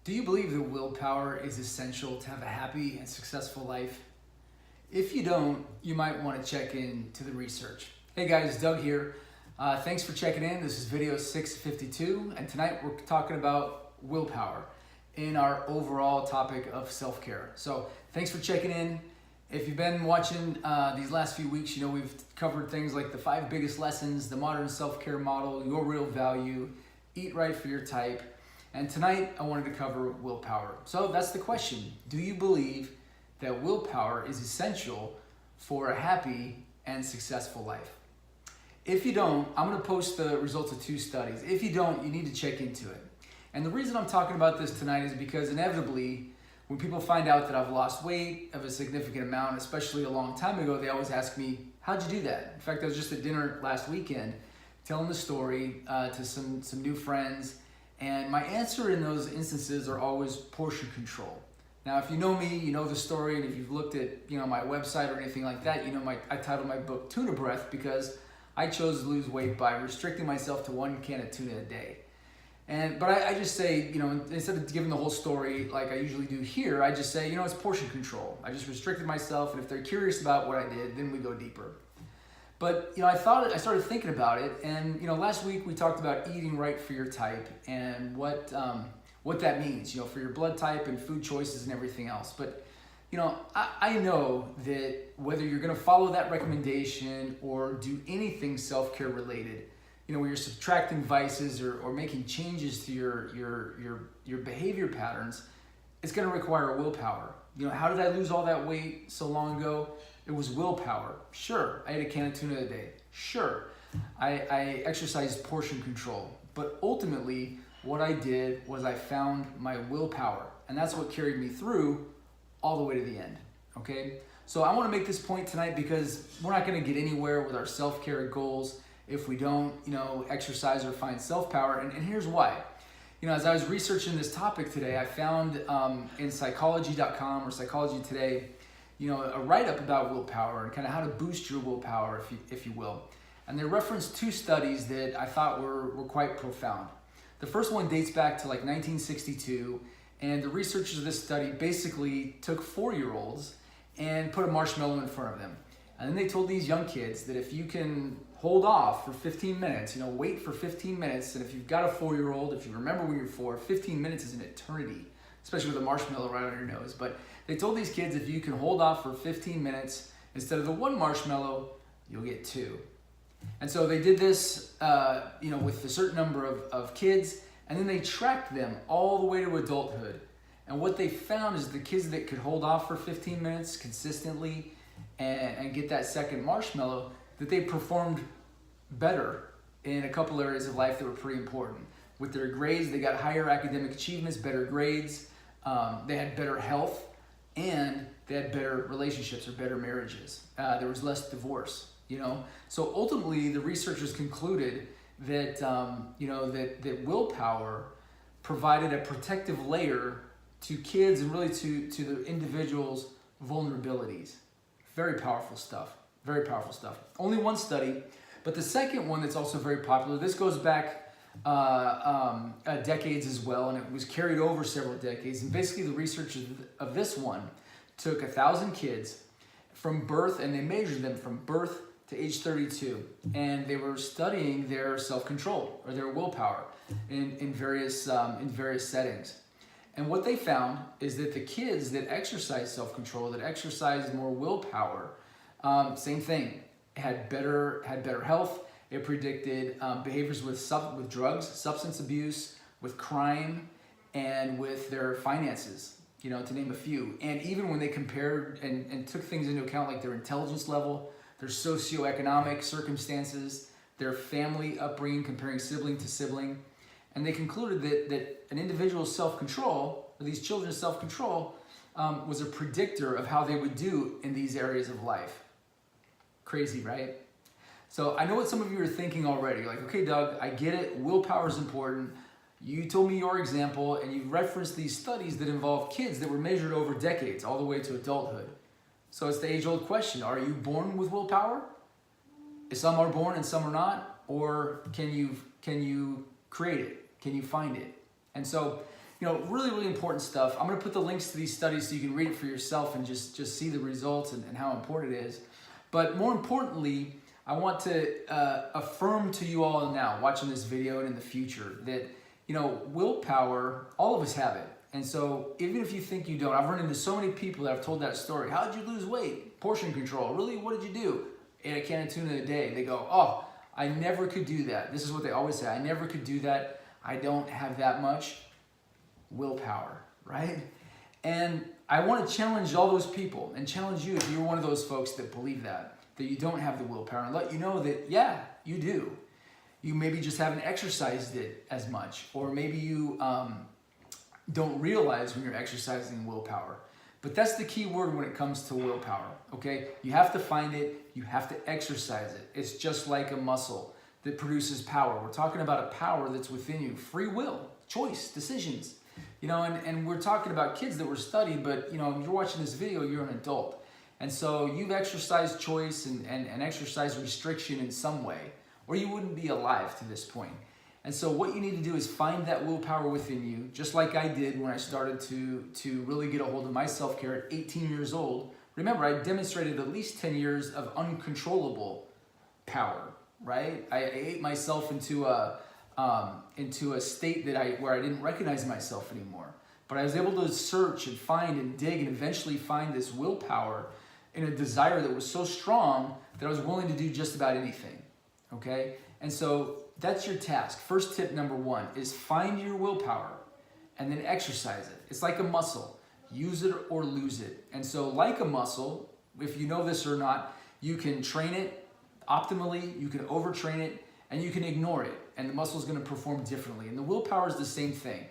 Do you believe that willpower is essential to have a happy and successful life? If you don't, you might want to check into the research. Hey guys, Doug here. Thanks for checking in. This is video 652, and tonight we're talking about willpower in our overall topic of self-care. So thanks for checking in. If you've been watching these last few weeks, you know we've covered things like the 5 biggest lessons, the modern self-care model, your real value, eat right for your type. And tonight I wanted to cover willpower. So that's the question. Do you believe that willpower is essential for a happy and successful life? If you don't, I'm going to post the results of 2 studies. If you don't, you need to check into it. And the reason I'm talking about this tonight is because inevitably, when people find out that I've lost weight of a significant amount, especially a long time ago, they always ask me, how'd you do that? In fact, I was just at dinner last weekend telling the story to some new friends, and my answer in those instances are always portion control. Now, if you know me, you know the story, and if you've looked at my website or anything like that, you know I titled my book Tuna Breath because I chose to lose weight by restricting myself to 1 can of tuna a day. But I just say, instead of giving the whole story like I usually do here, I just say, it's portion control. I just restricted myself, and if they're curious about what I did, then we go deeper. But I started thinking about it, and last week we talked about eating right for your type and what that means, for your blood type and food choices and everything else. But I know that whether you're going to follow that recommendation or do anything self-care related, where you're subtracting vices or making changes to your behavior patterns, it's going to require willpower. How did I lose all that weight so long ago? It was willpower. Sure, I ate a can of tuna a day. Sure, I exercised portion control. But ultimately, what I did was I found my willpower. And that's what carried me through all the way to the end. Okay? So I want to make this point tonight because we're not going to get anywhere with our self-care goals if we don't, exercise or find self-power. And here's why. As I was researching this topic today, I found in psychology.com or Psychology Today, a write-up about willpower and kind of how to boost your willpower, if you will. And they referenced 2 studies that I thought were quite profound. The first one dates back to like 1962, and the researchers of this study basically took 4-year-olds and put a marshmallow in front of them. And then they told these young kids that if you can hold off for 15 minutes, wait for 15 minutes, and if you've got a 4-year-old, if you remember when you're 4, 15 minutes is an eternity, especially with a marshmallow right on your nose. But they told these kids if you can hold off for 15 minutes, instead of the 1 marshmallow, you'll get 2. And so they did this, with a certain number of kids, and then they tracked them all the way to adulthood. And what they found is the kids that could hold off for 15 minutes consistently and get that second marshmallow, that they performed better in a couple areas of life that were pretty important. With their grades, they got higher academic achievements, better grades, they had better health, and they had better relationships or better marriages. There was less divorce, So ultimately, the researchers concluded that, that willpower provided a protective layer to kids and really to the individual's vulnerabilities. Very powerful stuff. Very powerful stuff. Only 1 study, but the second one that's also very popular, this goes back decades as well, and it was carried over several decades. And basically the researchers of this one took 1,000 kids from birth, and they measured them from birth to age 32. And they were studying their self-control or their willpower in various settings. And what they found is that the kids that exercised self-control, that exercised more willpower, same thing, had better health. It predicted behaviors with drugs, substance abuse, with crime, and with their finances, to name a few. And even when they compared and took things into account like their intelligence level, their socioeconomic circumstances, their family upbringing, comparing sibling to sibling, and they concluded that an individual's self-control, or these children's self-control, was a predictor of how they would do in these areas of life. Crazy, right? So I know what some of you are thinking already. You're like, okay, Doug, I get it. Willpower is important. You told me your example, and you referenced these studies that involve kids that were measured over decades, all the way to adulthood. So it's the age-old question. Are you born with willpower? Some are born and some are not. Or can you create it? Can you find it? And so, really, really important stuff. I'm going to put the links to these studies so you can read it for yourself and just see the results and how important it is. But more importantly, I want to affirm to you all now, watching this video and in the future, that, willpower, all of us have it. And so even if you think you don't, I've run into so many people that have told that story. How did you lose weight? Portion control. Really? What did you do? Ate a can of tuna a day. They go, oh, I never could do that. This is what they always say. I never could do that. I don't have that much willpower, right? And I want to challenge all those people and challenge you if you're one of those folks that believe that you don't have the willpower, and let you know that, yeah, you do. You maybe just haven't exercised it as much, or maybe you don't realize when you're exercising willpower. But that's the key word when it comes to willpower, okay? You have to find it, you have to exercise it. It's just like a muscle that produces power. We're talking about a power that's within you, free will, choice, decisions. And we're talking about kids that were studied, but you're watching this video, you're an adult. And so you've exercised choice and exercised restriction in some way, or you wouldn't be alive to this point. And so what you need to do is find that willpower within you, just like I did when I started to really get a hold of my self-care at 18 years old. Remember, I demonstrated at least 10 years of uncontrollable power, right? I ate myself into a state where I didn't recognize myself anymore. But I was able to search and find and dig and eventually find this willpower in a desire that was so strong that I was willing to do just about anything, okay? And so that's your task. First tip number 1 is find your willpower and then exercise it. It's like a muscle. Use it or lose it. And so like a muscle, if you know this or not, you can train it optimally, you can overtrain it, and you can ignore it, and the muscle is going to perform differently. And the willpower is the same thing.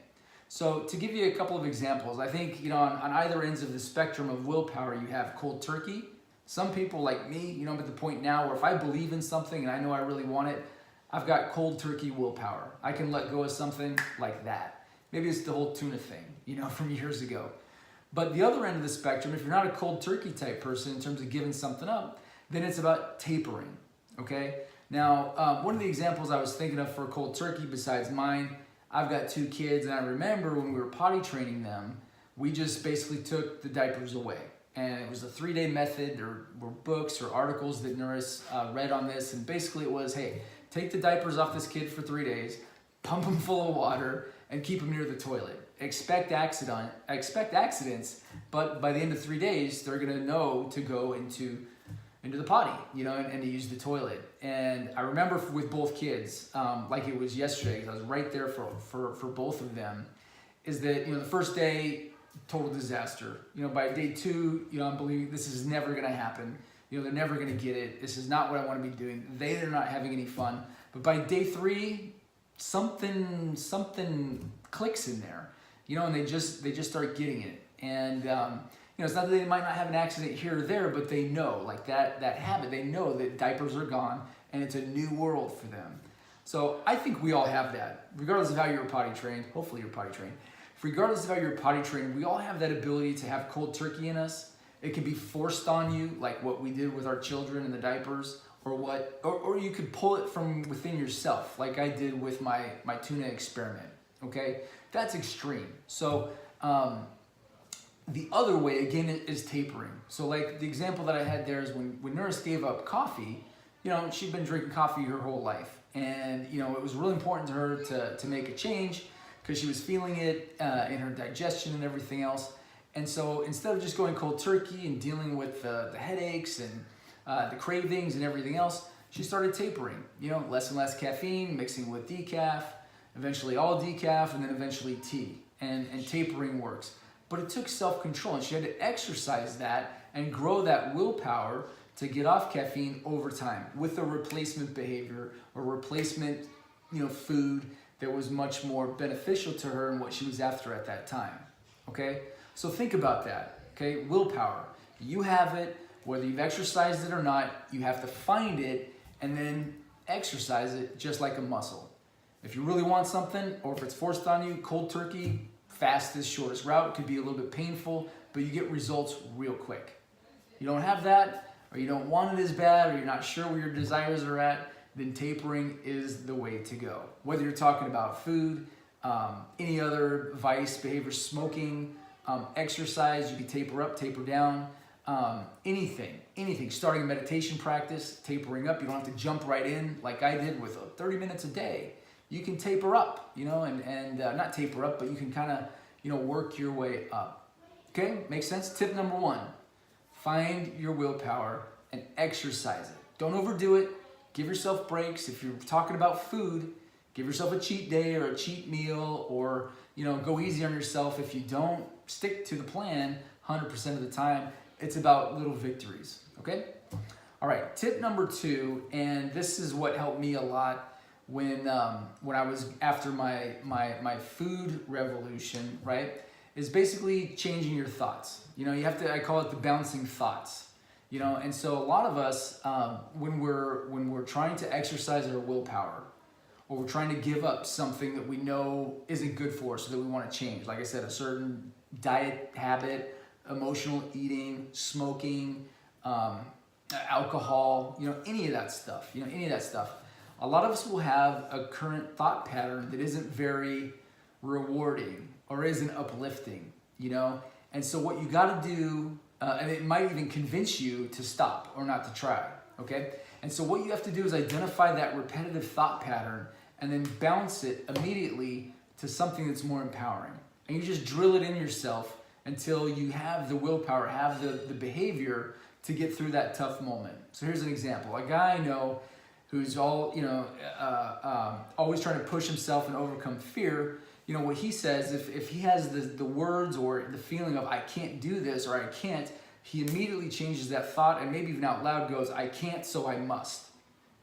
So to give you a couple of examples, I think, on either ends of the spectrum of willpower, you have cold turkey. Some people like me, I'm at the point now where if I believe in something and I know I really want it, I've got cold turkey willpower. I can let go of something like that. Maybe it's the whole tuna thing, from years ago. But the other end of the spectrum, if you're not a cold turkey type person in terms of giving something up, then it's about tapering, okay? Now, one of the examples I was thinking of for cold turkey besides mine, I've got 2 kids, and I remember when we were potty training them, we just basically took the diapers away. And it was a 3-day method. There were books or articles that nurse read on this, and basically it was, hey, take the diapers off this kid for 3 days, pump them full of water, and keep them near the toilet. Expect accidents, but by the end of 3 days, they're gonna know to go into the potty, and to use the toilet. And I remember with both kids, like it was yesterday, because I was right there for both of them, is that, the first day, total disaster. By day 2, I'm believing this is never going to happen. They're never going to get it. This is not what I want to be doing. They're not having any fun. But by day 3, something clicks in there, and they just start getting it. And, it's not that they might not have an accident here or there, but they know, like that habit, they know that diapers are gone and it's a new world for them. So I think we all have that, regardless of how you're potty trained. Hopefully you're potty trained. Regardless of how you're potty trained, we all have that ability to have cold turkey in us. It can be forced on you, like what we did with our children and the diapers, or you could pull it from within yourself, like I did with my tuna experiment, okay? That's extreme. So, the other way, again, is tapering. So like the example that I had there is when Nurse gave up coffee, she'd been drinking coffee her whole life. And, it was really important to her to make a change because she was feeling it in her digestion and everything else. And so instead of just going cold turkey and dealing with the headaches and the cravings and everything else, she started tapering, less and less caffeine, mixing with decaf, eventually all decaf, and then eventually tea. And tapering works. But it took self-control, and she had to exercise that and grow that willpower to get off caffeine over time with a replacement behavior or replacement, food that was much more beneficial to her and what she was after at that time, okay? So think about that, okay? Willpower. You have it, whether you've exercised it or not, you have to find it and then exercise it just like a muscle. If you really want something, or if it's forced on you, cold turkey, fastest, shortest route, could be a little bit painful, but you get results real quick. You don't have that, or you don't want it as bad, or you're not sure where your desires are at, then tapering is the way to go. Whether you're talking about food, any other vice, behavior, smoking, exercise, you can taper up, taper down, anything, starting a meditation practice, tapering up. You don't have to jump right in like I did with 30 minutes a day. You can taper up, and not taper up, but you can kind of, work your way up. Okay, makes sense? Tip number 1, find your willpower and exercise it. Don't overdo it. Give yourself breaks. If you're talking about food, give yourself a cheat day or a cheat meal, or, go easy on yourself. If you don't stick to the plan 100% of the time, it's about little victories, okay? All right, tip number 2, and this is what helped me a lot when I was after my food revolution, right? Is basically changing your thoughts. You have to, I call it the bouncing thoughts. And so a lot of us, when we're trying to exercise our willpower, or we're trying to give up something that we know isn't good for us, so that we want to change, like I said, a certain diet habit, emotional eating, smoking, alcohol, any of that stuff, a lot of us will have a current thought pattern that isn't very rewarding or isn't uplifting, and so what you got to do, and it might even convince you to stop or not to try, okay? And so what you have to do is identify that repetitive thought pattern and then bounce it immediately to something that's more empowering. And you just drill it in yourself until you have the willpower, have the behavior to get through that tough moment. So here's an example. A guy I know who's always trying to push himself and overcome fear, what he says, if he has the words or the feeling of I can't do this or I can't, he immediately changes that thought and maybe even out loud goes, I can't, so I must,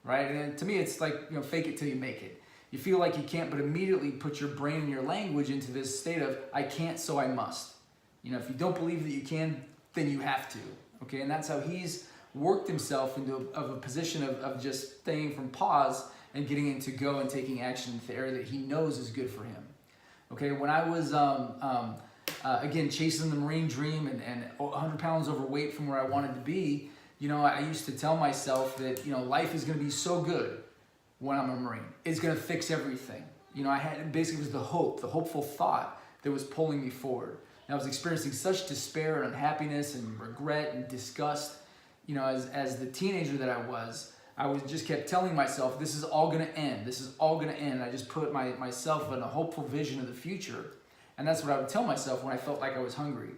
right? And to me, it's like, fake it till you make it. You feel like you can't, but immediately put your brain and your language into this state of I can't, so I must. If you don't believe that you can, then you have to, okay? And that's how he's worked himself into a position of just staying from pause and getting into go and taking action in the area that he knows is good for him. Okay, when I was, again, chasing the Marine dream and 100 pounds overweight from where I wanted to be, I used to tell myself that, life is going to be so good when I'm a Marine. It's going to fix everything. I had, basically it was the hopeful thought that was pulling me forward. And I was experiencing such despair and unhappiness and regret and disgust, as the teenager that I was just kept telling myself, this is all going to end. This is all going to end. I just put myself in a hopeful vision of the future. And that's what I would tell myself when I felt like I was hungry.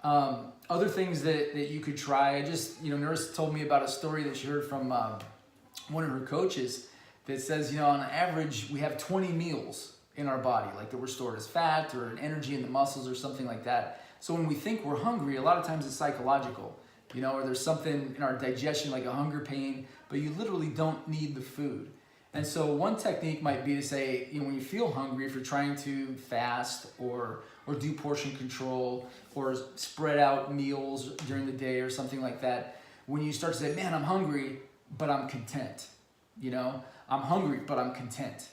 Other things that you could try, Nurse told me about a story that she heard from one of her coaches that says, on average, we have 20 meals in our body, like that were stored as fat or an energy in the muscles or something like that. So when we think we're hungry, a lot of times it's psychological, or there's something in our digestion like a hunger pain, but you literally don't need the food. And so one technique might be to say, when you feel hungry, if you're trying to fast or do portion control or spread out meals during the day or something like that, when you start to say, man, I'm hungry, but I'm content, I'm hungry, but I'm content,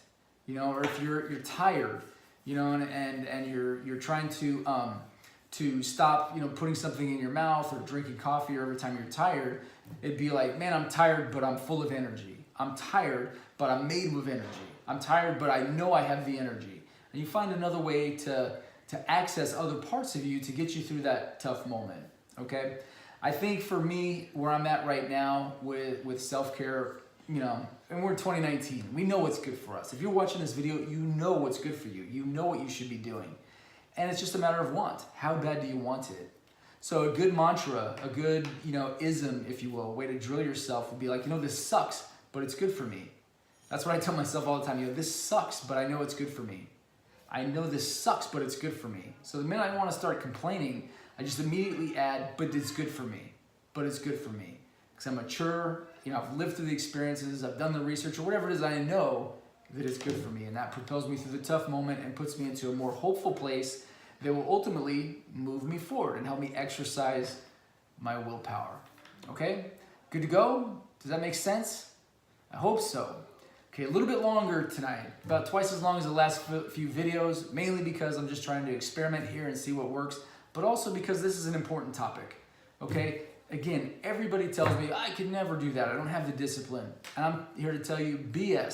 or if you're tired, and you're trying to stop, putting something in your mouth or drinking coffee every time you're tired, it'd be like, man, I'm tired, but I'm full of energy. I'm tired, but I'm made with energy. I'm tired, but I know I have the energy. And you find another way to access other parts of you to get you through that tough moment, okay? I think for me, where I'm at right now with self-care, and we're in 2019, we know what's good for us. If you're watching this video, you know what's good for you. You know what you should be doing. And it's just a matter of want. How bad do you want it? So a good mantra, a good, ism, if you will, a way to drill yourself would be like, this sucks, but it's good for me. That's what I tell myself all the time. This sucks, but I know it's good for me. I know this sucks, but it's good for me. So the minute I want to start complaining, I just immediately add, but it's good for me. But it's good for me. Because I'm mature, I've lived through the experiences, I've done the research, or whatever it is, I know that it's good for me. And that propels me through the tough moment and puts me into a more hopeful place that will ultimately move me forward and help me exercise my willpower. Okay? Good to go? Does that make sense? I hope so. Okay, a little bit longer tonight, about twice as long as the last few videos, mainly because I'm just trying to experiment here and see what works, but also because this is an important topic, okay? Again, everybody tells me, I could never do that. I don't have the discipline. And I'm here to tell you, BS.